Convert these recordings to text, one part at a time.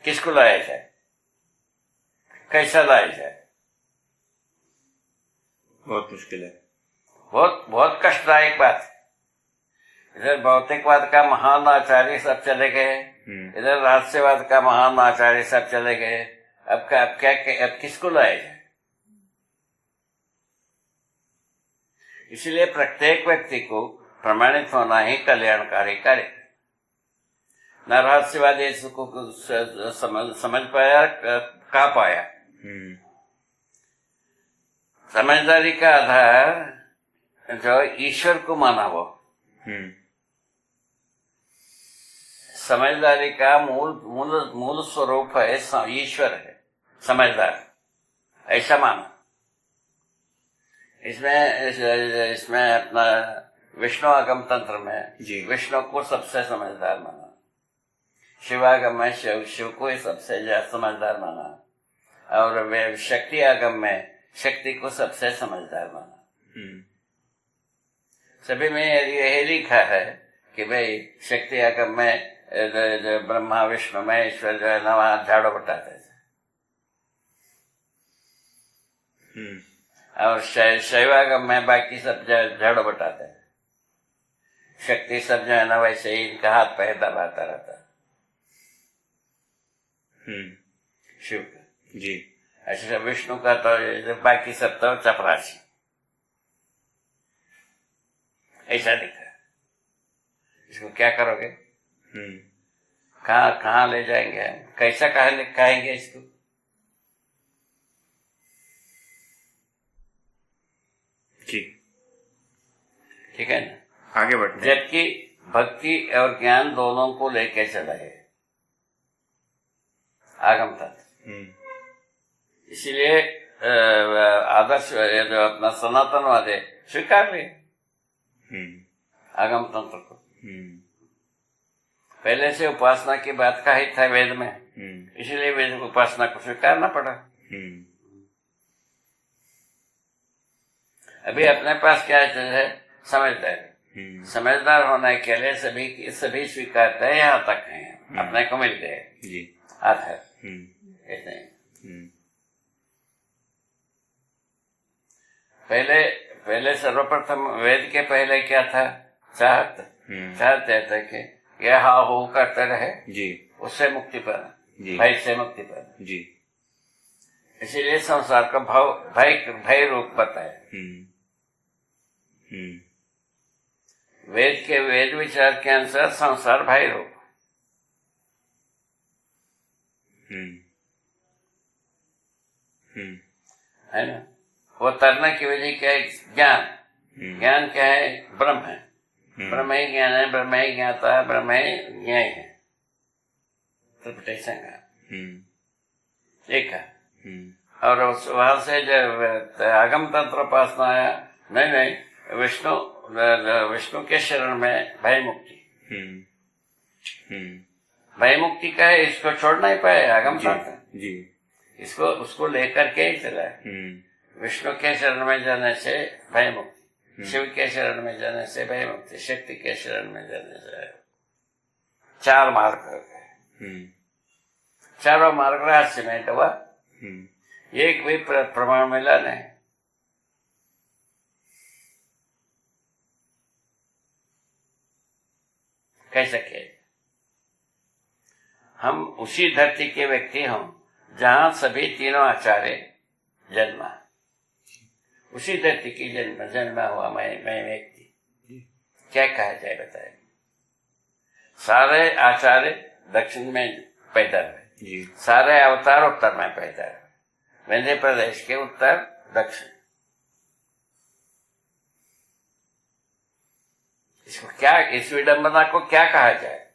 किसको लाया जाए, कैसा लाया जाए? बहुत मुश्किल है, बहुत बहुत कष्टदायक बात है। इधर भौतिकवाद का महान आचार्य सब चले गए, इधर रहस्यवाद का महान आचार्य सब चले गए। अब किसको लाया जाए? इसलिए प्रत्येक व्यक्ति को प्रमाणित होना ही कल्याणकारी कार्य। न रहस्यवाद इसको समझ पाया, कहा पाया। समझदारी का आधार जो ईश्वर को माना वो, समझदारी का मूल स्वरूप है ईश्वर है, समझदार ऐसा माना। इसमें अपना विष्णु आगम तंत्र में विष्णु को सबसे समझदार माना, शिवागम में शिव को ही सबसे ज्यादा समझदार माना, और शक्ति आगम में शक्ति को सबसे समझदार माना। सभी में यही लिखा है कि भाई शक्ति आगम में ब्रह्मा विष्णु महेश्वर जो है ना वहां झाड़ू बटाते थे, और शैवागम में बाकी सब झाड़ू बटाते हैं। शक्ति सब जो है ना वैसे ही इनका हाथ पैर दबाता रहता शिव का जी। अच्छा, विष्णु का तो बाकी सब तो चपरासी, ऐसा लिखा है। इसको क्या करोगे? कहाँ ले जाएंगे, कैसा कहेंगे इसको? ठीक है ना, आगे बढ़ते। जबकि भक्ति और ज्ञान दोनों को लेके चला है आगम तत्व। इसीलिए आदर्श जो अपना सनातनवाद है स्वीकार ले आगम तंत्र को। पहले से उपासना की बात का ही था वेद में, इसलिए वेद उपासना को स्वीकारना पड़ा। अभी अपने पास क्या है? समझदार। समझदार होने के लिए सभी स्वीकारते हैं, यहाँ तक हैं, अपने को मिल गए आधार। पहले सर्वप्रथम वेद के पहले क्या था? चाहते थे कि यह हा हो करते रहे जी, उससे मुक्ति पाना, भय से मुक्ति पाना जी। इसीलिए संसार का भय रूप बताया। वेद विचार के अनुसार संसार भय रूप है ना। वो तरने की वजह क्या है? ज्ञान क्या है? ब्रह्म है, ब्रह्म ही ज्ञान है, ब्रह्म ही ज्ञाता है, ब्रह्म ही न्याय है। इंटरप्रिटेशन का एक है। और वहां से जब आगम तंत्र उपासना आया, नहीं विष्णु के शरण में भय मुक्ति। भय मुक्ति का है, इसको छोड़ नहीं पाए आगम तंत्र जी। इसको उसको लेकर के ही चला है। विष्णु के शरण में जाने से भय मुक्ति, शिव के शरण में जाने से भय मुक्ति, शक्ति के शरण में जाने से 4 मार्ग हो गए। चारों मार्ग रहस्य में हुआ, एक भी प्रमाण मिला नहीं। कैसे किए? हम उसी धरती के व्यक्ति हों जहां सभी तीनों आचार्य जन्मा, उसी धरती की जन्मा हुआ मैं व्यक्ति। क्या कहा जाए बताए? सारे आचार्य दक्षिण में पैदा हुए, सारे अवतार उत्तर में पैदा हुए, मध्य प्रदेश के उत्तर दक्षिण। इसको क्या, इस विडंबना को क्या कहा जाए?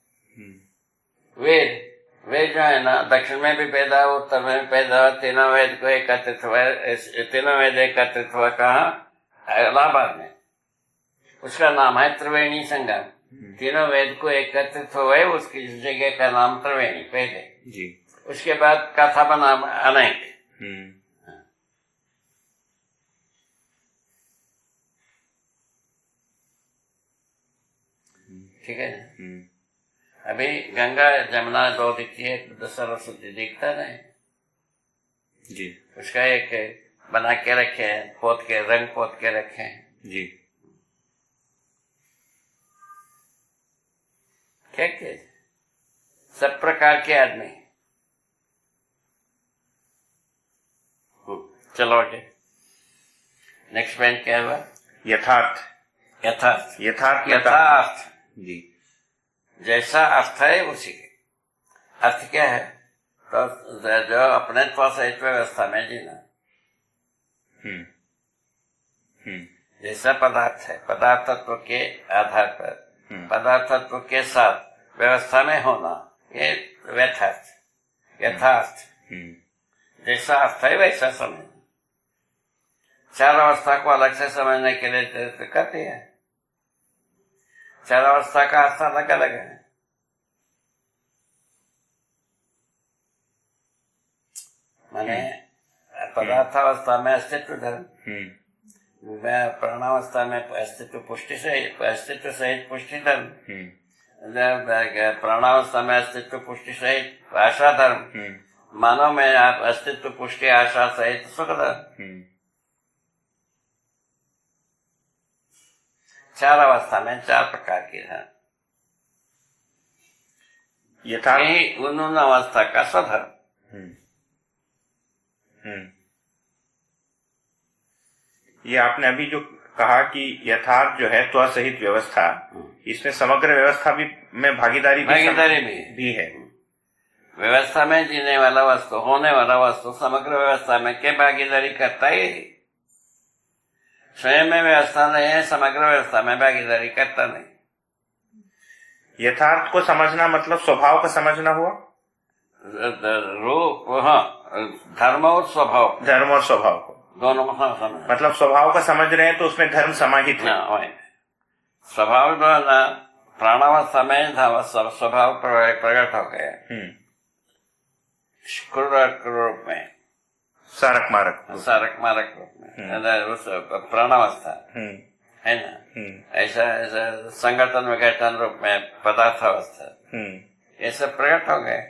वेद जो है ना, दक्षिण में भी पैदा हुआ, उत्तर में भी पैदा हुआ, तीनों वेद को एकत्रित हुआ। तीनों वेद एकत्रित हुआ कहाँ? इलाहाबाद में। उसका नाम है त्रिवेणी संगम। तीनों वेद को एकत्रित हुए, उसकी जगह का नाम त्रिवेणी पहले जी। उसके बाद कथा बना अनेक। ठीक है ना। अभी गंगा जमुना दो दिखती है तो सरस्वती दिखता नहीं। जी उसका एक बना के रखे हैं, पोत के रंग पोत के रखे हैं। जी क्या क्या सब प्रकार के आदमी। चलो आगे। नेक्स्ट पॉइंट क्या हुआ? यथार्थ। यथार्थ। यथार्थ यथार्थ जी जैसा अर्थ है उसी के अर्थ क्या है? तो जो अपने सहित व्यवस्था में जीना। हम्म हम्म जैसा पदार्थ है, पदार्थत्व के आधार पर पदार्थत्व के साथ व्यवस्था में होना, ये यथार्थ। यथार्थ जैसा अर्थ है वैसा समझना। चार अवस्था को अलग से समझने के लिए तो करती है। चार अवस्था का अर्थ अलग अलग है। माने पदार्थावस्था में अस्तित्व धर्म, प्राणावस्था में अस्तित्व पुष्टि सहित पुष्टि धर्म, प्राणावस्था में अस्तित्व पुष्टि सहित आशा धर्म, मानव में आप अस्तित्व पुष्टि आशा सहित सुख धर्म। चार अवस्था में चार प्रकार की धर्म। यही उन अवस्था का स्वधर्म। ये आपने अभी जो कहा कि यथार्थ जो है त्व सहित व्यवस्था, इसमें समग्र व्यवस्था भी में भागीदारी भी है। व्यवस्था में जीने वाला वस्तु, होने वाला वस्तु समग्र व्यवस्था में क्या भागीदारी करता ही? स्वयं में व्यवस्था नहीं है, समग्र व्यवस्था में भागीदारी करता नहीं। यथार्थ को समझना मतलब स्वभाव को समझना हुआ। रूप, हाँ, धर्म और स्वभाव, धर्म और स्वभाव को दोनों को समझ। मतलब स्वभाव को समझ रहे हैं तो उसमें धर्म समाहित है। स्वभाव जो है ना, प्राणावस्था में स्वभाव प्रकट हो गया रूप में, सारक मारक रूप में, प्राणावस्था है ना। ऐसा संगठन विघटन रूप में पदार्थावस्था, ये सब प्रकट हो गए।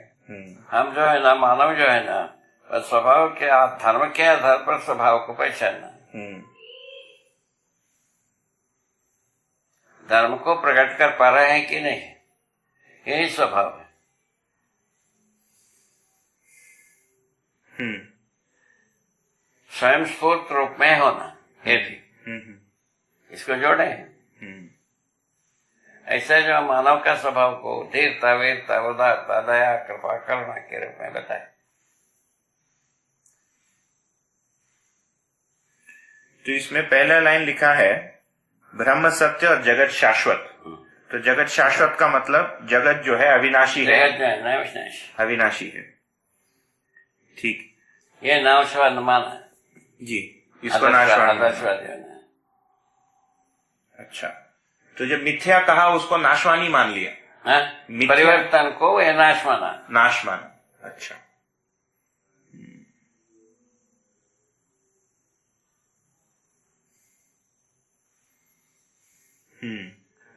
हम जो है ना, मानव जो है ना, स्वभाव के धर्म के आधार पर स्वभाव को पहचानना, धर्म को प्रकट कर पा रहे हैं कि नहीं, यही स्वभाव है। स्वयं स्फूर्त रूप में होना, ये भी इसको जोड़े हैं। ऐसा जो मानव का स्वभाव को धीरता, वीरता, उदारता, दया, कृपा, करुणा के रूप में बताए। तो इसमें पहला लाइन लिखा है ब्रह्म सत्य और जगत शाश्वत। तो जगत शाश्वत का मतलब जगत जो है अविनाशी है, अविनाशी है। ठीक, ये नाशवान माना जी, इसको नाशवान। अच्छा, तो जब मिथ्या कहा उसको नाशवानी मान लिया। परिवर्तन को ये नाश माना। अच्छा,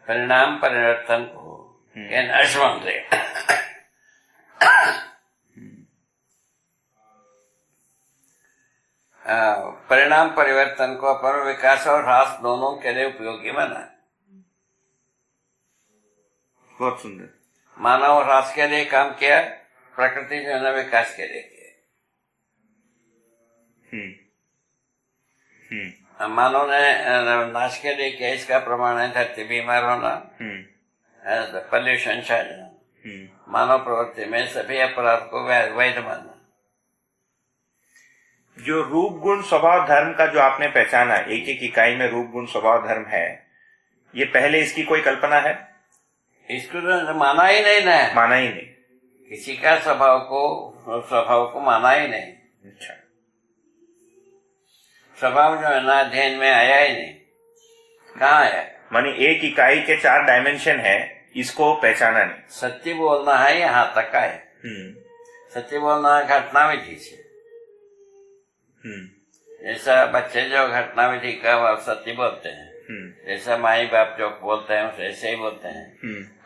परिणाम परिवर्तन को ये नाश मान लिया। परिणाम परिवर्तन को अपन विकास और ह्रास दोनों के लिए उपयोगी माना। बहुत सुंदर। मानव ह्रास के लिए काम किया, प्रकृति जो है विकास के लिए किया। मानव ने नाश के लिए किया, इसका प्रमाण है धरती बीमार होना, पॉल्यूशन छा जाना। मानव प्रवृत्ति में सभी अपराध को वैध मानना। जो रूप गुण स्वभाव धर्म का जो आपने पहचाना, एक एक इकाई में रूप गुण स्वभाव धर्म है, ये पहले इसकी कोई कल्पना है? इसको तो माना ही नहीं ना, माना ही नहीं, किसी का स्वभाव को माना ही नहीं। अच्छा, स्वभाव जो है ना अध्ययन में आया ही नहीं। कहाँ आया? माने एक इकाई के 4 डायमेंशन है, इसको पहचाना नहीं। सत्य बोलना है, यहाँ तक आए। सत्य बोलना है घटना विधि से। जैसा बच्चे जो घटना विधि का सत्य बोलते हैं, जैसा माई बाप जो बोलते हैं उसे ऐसे ही बोलते हैं,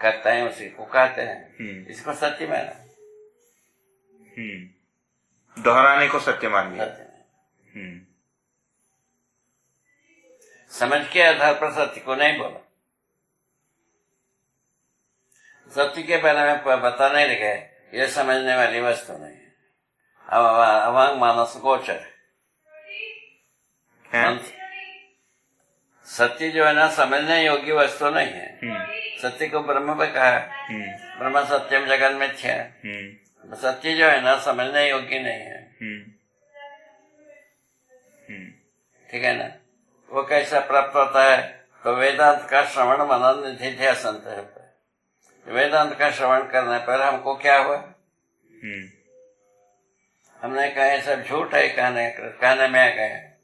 करते हैं उसी को कहते हैं, इसको सत्य माना। दोहराने को सत्य मान लिया। समझ के आधार पर सत्य को नहीं बोला। सत्य के बारे में बता नहीं लगे, ये समझने वाली वस्तु नहीं है, अवांग मानस गोचर है। सत्य जो है ना समझने योग्य वस्तु नहीं है। सत्य को ब्रह्म में कहा, ब्रह्म सत्यम जगन मिथ्या। सत्य जो है ना समझने योग्य नहीं है। ठीक है ना। वो कैसा प्राप्त होता है? तो वेदांत का श्रवण मनन निधिध्यासन होता है। वेदांत का श्रवण करने पर हमको क्या हुआ? हमने कहा सब झूठ है, कहने में आ गए।